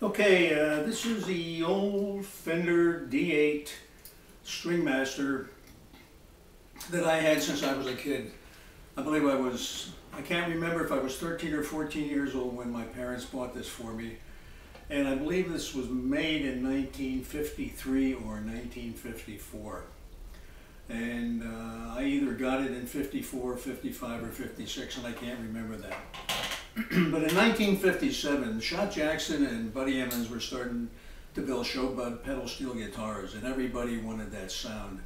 Okay, this is the old Fender D8 Stringmaster that I had since I was a kid. I believe I can't remember if I was 13 or 14 years old when my parents bought this for me. And I believe this was made in 1953 or 1954. And I either got it in 54, 55, or 56, and I can't remember that. But in 1957, Shot Jackson and Buddy Emmons were starting to build Showbud pedal steel guitars, and everybody wanted that sound.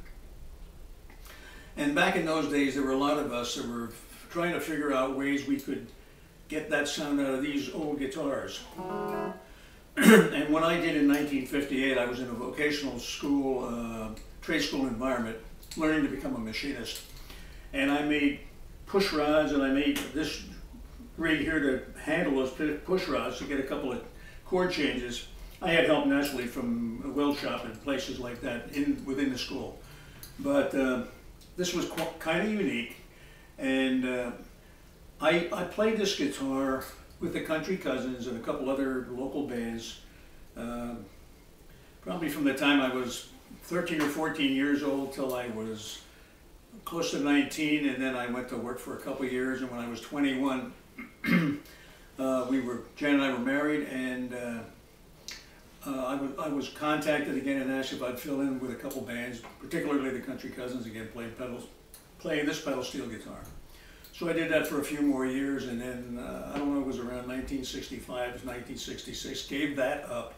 And back in those days, there were a lot of us that were trying to figure out ways we could get that sound out of these old guitars. And what I did in 1958, I was in a vocational school, trade school environment, learning to become a machinist. And I made push rods, and I made this rig here to handle those push rods to get a couple of chord changes. I had help naturally from a weld shop and places like that within the school. But this was kind of unique. And I played this guitar with the Country Cousins and a couple other local bands, probably from the time I was 13 or 14 years old till I was close to 19, and then I went to work for a couple of years, and when I was 21, Jan and I were married, and I was contacted again and asked if I'd fill in with a couple bands, particularly the Country Cousins again, playing this pedal steel guitar. So I did that for a few more years, and then I don't know, it was around 1965, 1966, gave that up,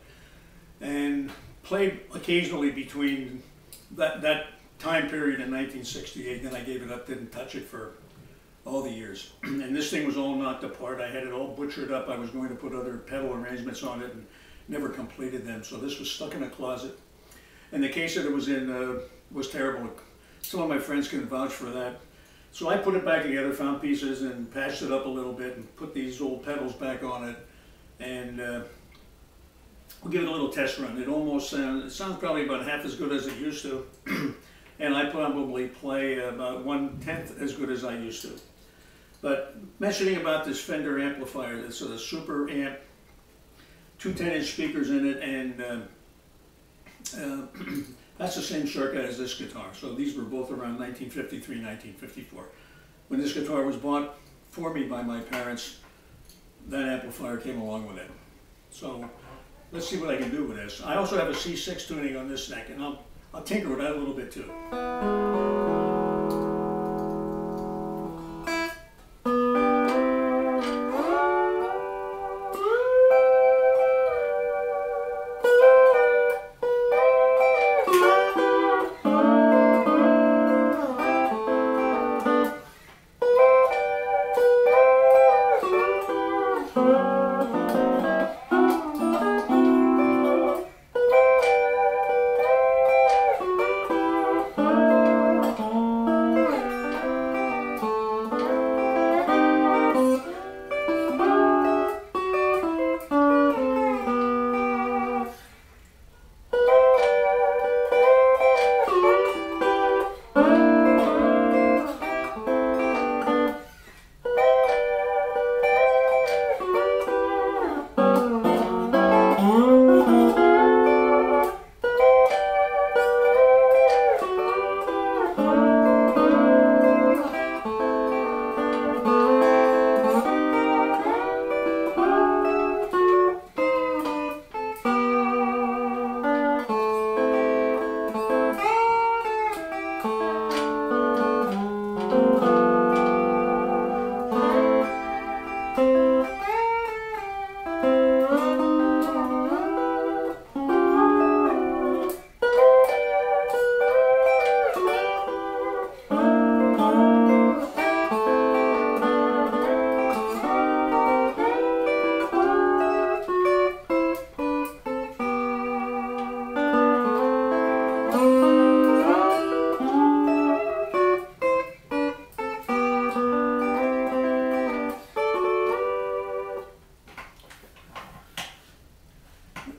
and played occasionally between that time period in 1968. Then I gave it up, didn't touch it for all the years. And this thing was all knocked apart. I had it all butchered up. I was going to put other pedal arrangements on it and never completed them. So this was stuck in a closet. And the case that it was in was terrible. Some of my friends can vouch for that. So I put it back together, found pieces, and patched it up a little bit and put these old pedals back on it. And we'll give it a little test run. It sounds probably about half as good as it used to. And I probably play about 1/10 as good as I used to. But mentioning about this Fender amplifier, it's a super amp, two 10-inch speakers in it, and that's the same circuit as this guitar. So these were both around 1953, 1954. When this guitar was bought for me by my parents, that amplifier came along with it. So let's see what I can do with this. I also have a C6 tuning on this neck, and I'll tinker with that a little bit too.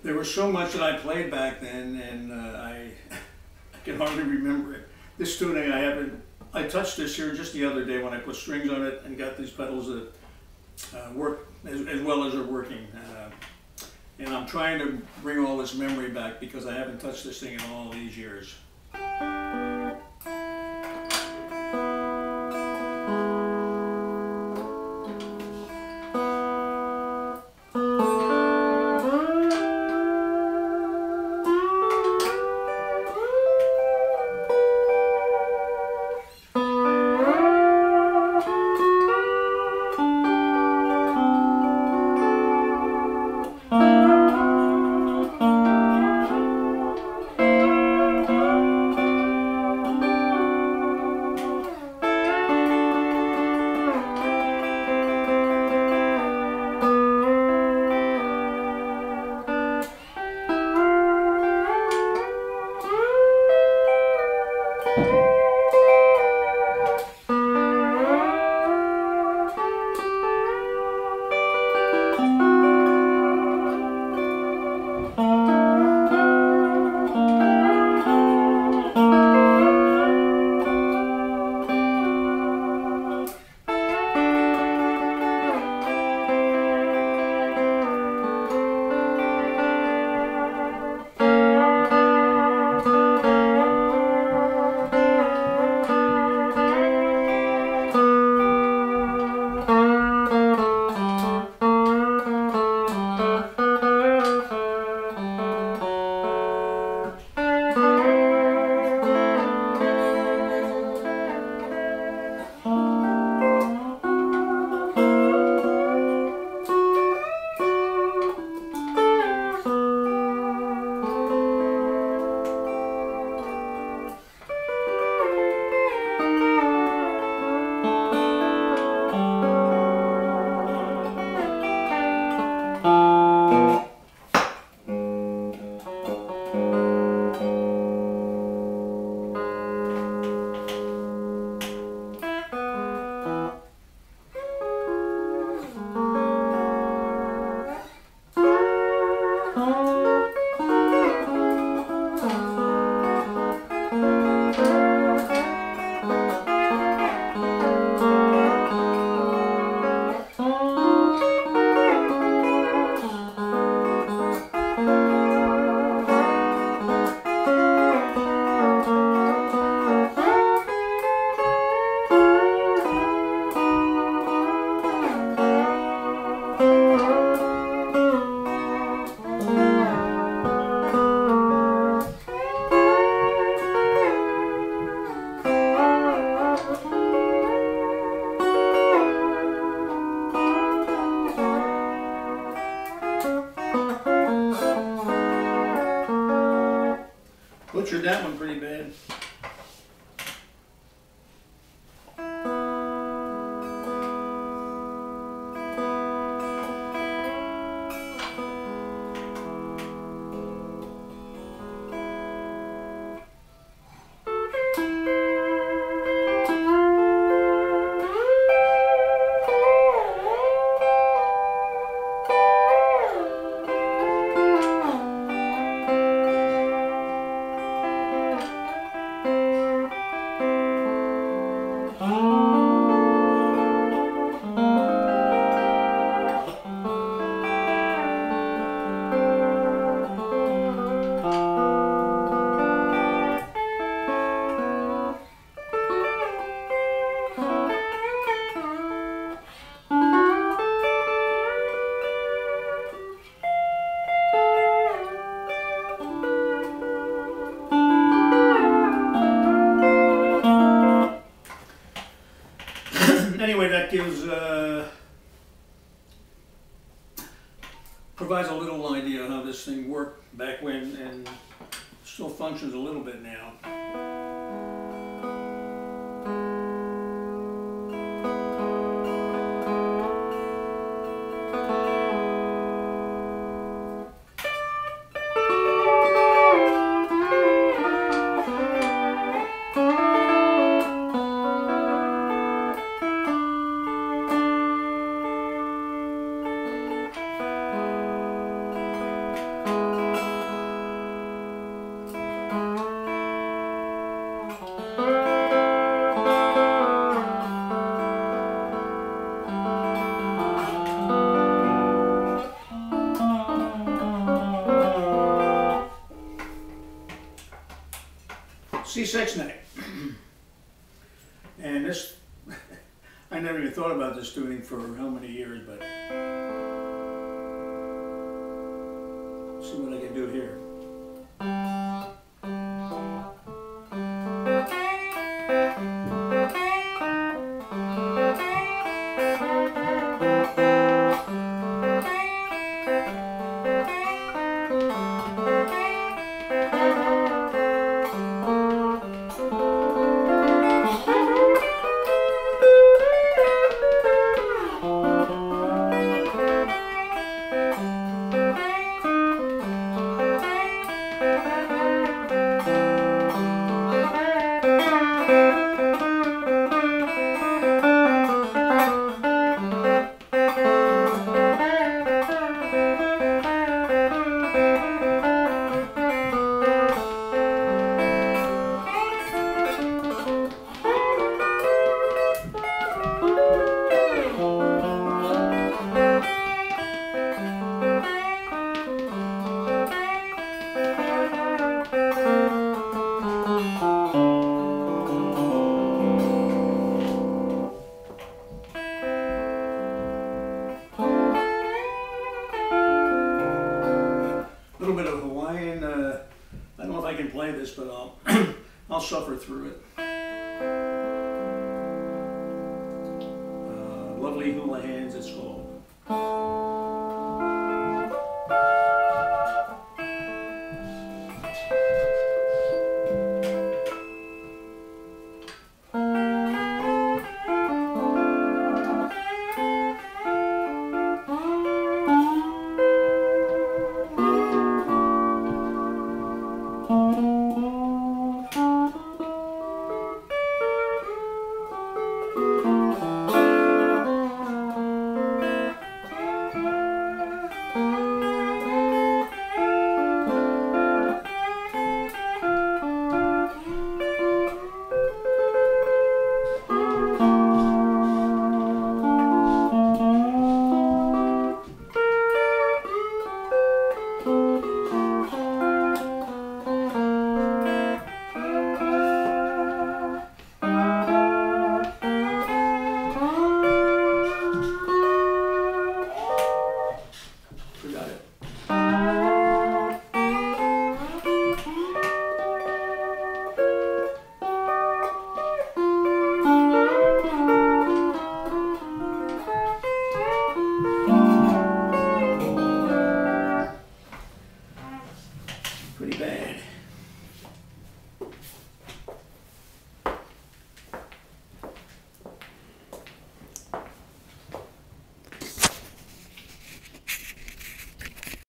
There was so much that I played back then, and I can hardly remember it. This tuning I touched this here just the other day when I put strings on it and got these pedals that work as well as they're working. And I'm trying to bring all this memory back because I haven't touched this thing in all these years. Butchered that one pretty bad. Anyway, that gives, provides a little idea how this thing worked back when, and still functions a little bit now. six neck. And this, I never even thought about this tuning for how many years, but let's see what I can do here. A little bit of Hawaiian, I don't know if I can play this, but I'll suffer through it. Lovely Hula Hands, it's called. Pretty bad.